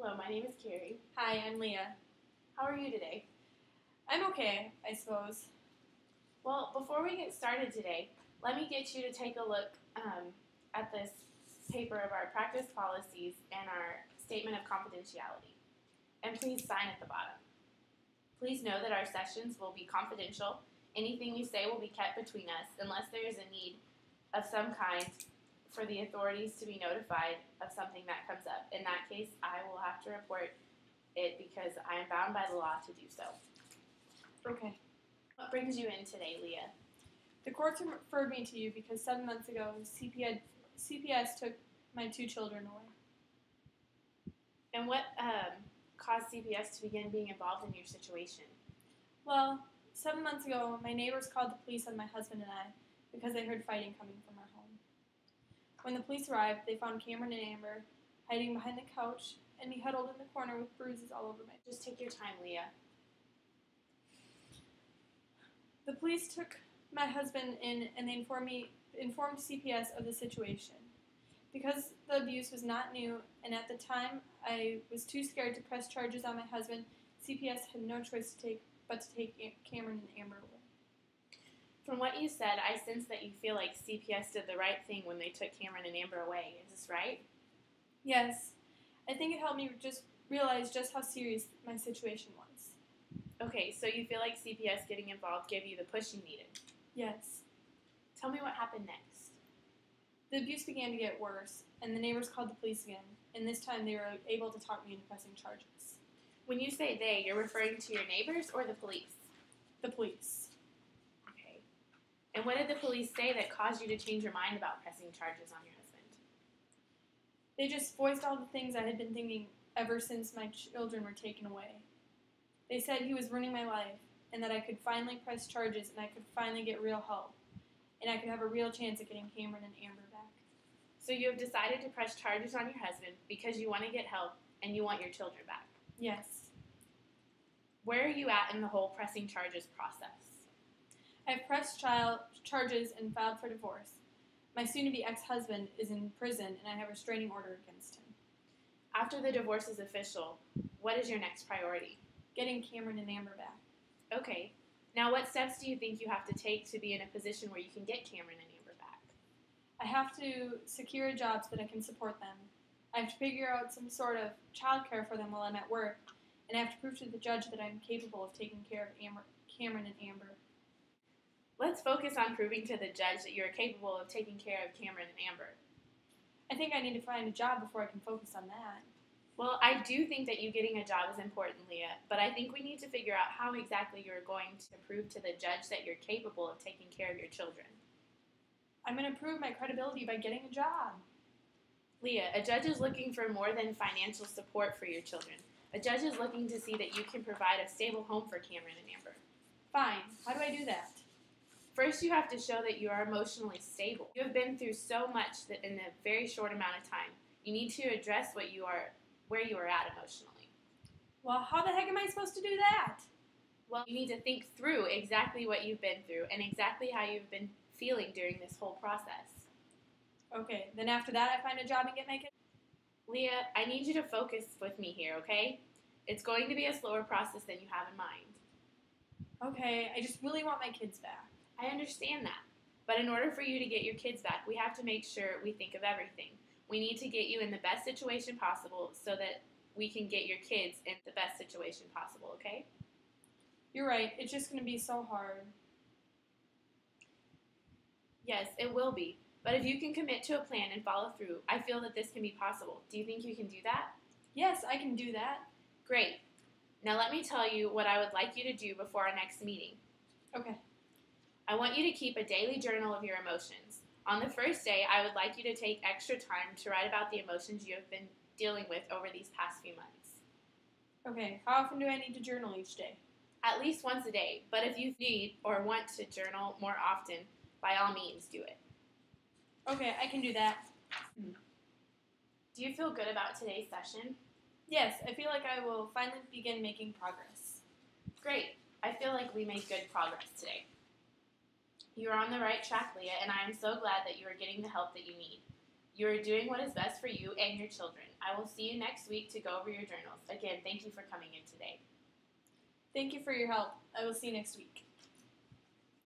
Hello, my name is Kari. Hi, I'm Leah. How are you today? I'm okay, I suppose. Well, before we get started today, let me get you to take a look at this paper of our practice policies and our statement of confidentiality. And please sign at the bottom. Please know that our sessions will be confidential. Anything we say will be kept between us unless there is a need of some kind for the authorities to be notified of something that comes up. In that case, I will have to report it because I am bound by the law to do so. Okay. What brings you in today, Leah? The courts referred me to you because 7 months ago, CPS took my 2 children away. And what caused CPS to begin being involved in your situation? Well, 7 months ago, my neighbors called the police on my husband and I because they heard fighting coming from our home. When the police arrived, they found Cameron and Amber hiding behind the couch and me huddled in the corner with bruises all over my face. Just take your time, Leah. The police took my husband in and they informed CPS of the situation. Because the abuse was not new and at the time I was too scared to press charges on my husband, CPS had no choice but to take Cameron and Amber away. From what you said, I sense that you feel like CPS did the right thing when they took Cameron and Amber away. Is this right? Yes. I think it helped me just realize just how serious my situation was. Okay, so you feel like CPS getting involved gave you the push you needed. Yes. Tell me what happened next. The abuse began to get worse, and the neighbors called the police again, and this time they were able to talk me into pressing charges. When you say they, you're referring to your neighbors or the police? The police. Okay. And what did the police say that caused you to change your mind about pressing charges on your husband? They just voiced all the things I had been thinking ever since my children were taken away. They said he was ruining my life, and that I could finally press charges and I could finally get real help, and I could have a real chance at getting Cameron and Amber back. So you have decided to press charges on your husband because you want to get help and you want your children back. Yes. Where are you at in the whole pressing charges process? I've pressed charges and filed for divorce. My soon-to-be ex-husband is in prison, and I have a restraining order against him. After the divorce is official, what is your next priority? Getting Cameron and Amber back. Okay. Now, what steps do you think you have to take to be in a position where you can get Cameron and Amber back? I have to secure a job so that I can support them. I have to figure out some sort of childcare for them while I'm at work, and I have to prove to the judge that I'm capable of taking care of Cameron and Amber. Let's focus on proving to the judge that you are capable of taking care of Cameron and Amber. I think I need to find a job before I can focus on that. Well, I do think that you getting a job is important, Leah, but I think we need to figure out how exactly you're going to prove to the judge that you're capable of taking care of your children. I'm going to prove my credibility by getting a job. Leah, a judge is looking for more than financial support for your children. A judge is looking to see that you can provide a stable home for Cameron and Amber. Fine. How do I do that? First, you have to show that you are emotionally stable. You have been through so much that in a very short amount of time. You need to address where you are at emotionally. Well, how the heck am I supposed to do that? Well, you need to think through exactly what you've been through and exactly how you've been feeling during this whole process. Okay, then after that I find a job and get my kids. Leah, I need you to focus with me here, okay? It's going to be a slower process than you have in mind. Okay, I just really want my kids back. I understand that. But in order for you to get your kids back, we have to make sure we think of everything. We need to get you in the best situation possible so that we can get your kids in the best situation possible, okay? You're right. It's just going to be so hard. Yes, it will be. But if you can commit to a plan and follow through, I feel that this can be possible. Do you think you can do that? Yes, I can do that. Great. Now let me tell you what I would like you to do before our next meeting. Okay. I want you to keep a daily journal of your emotions. On the first day, I would like you to take extra time to write about the emotions you have been dealing with over these past few months. Okay, how often do I need to journal each day? At least once a day, but if you need or want to journal more often, by all means, do it. Okay, I can do that. Do you feel good about today's session? Yes, I feel like I will finally begin making progress. Great. I feel like we made good progress today. You are on the right track, Leah, and I am so glad that you are getting the help that you need. You are doing what is best for you and your children. I will see you next week to go over your journals. Again, thank you for coming in today. Thank you for your help. I will see you next week.